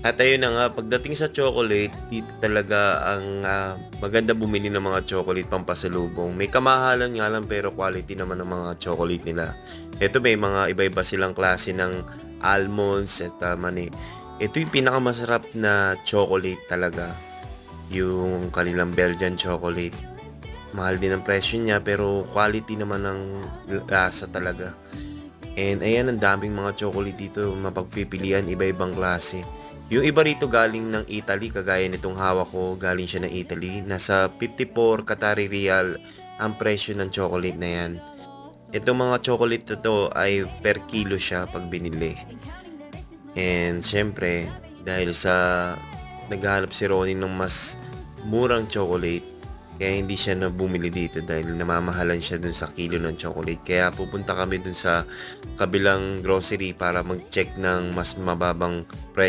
At ayun na nga, pagdating sa chocolate, dito talaga ang, maganda bumili ng mga chocolate pampasalubong. May kamahalan nga lang pero quality naman ng mga chocolate nila. Eto may mga iba-iba silang klase ng almonds at, ito yung pinakamasarap na chocolate talaga, yung kanilang Belgian chocolate. Mahal din ang presyo niya pero quality naman ng lasa talaga. And ayan, ang daming mga chocolate dito mapagpipilian, iba-ibang klase. Yung iba rito galing ng Italy, kagaya nitong hawak ko, galing siya ng Italy. Nasa 54 Qatari Riyal ang presyo ng chocolate na yan. Itong mga chocolate na to ay per kilo siya pag binili. And syempre, dahil sa naghahanap si Ronnie ng mas murang chocolate, kaya hindi siya na bumili dito dahil namamahalan siya dun sa kilo ng chocolate. Kaya pupunta kami dun sa kabilang grocery para mag-check ng mas mababang presyo.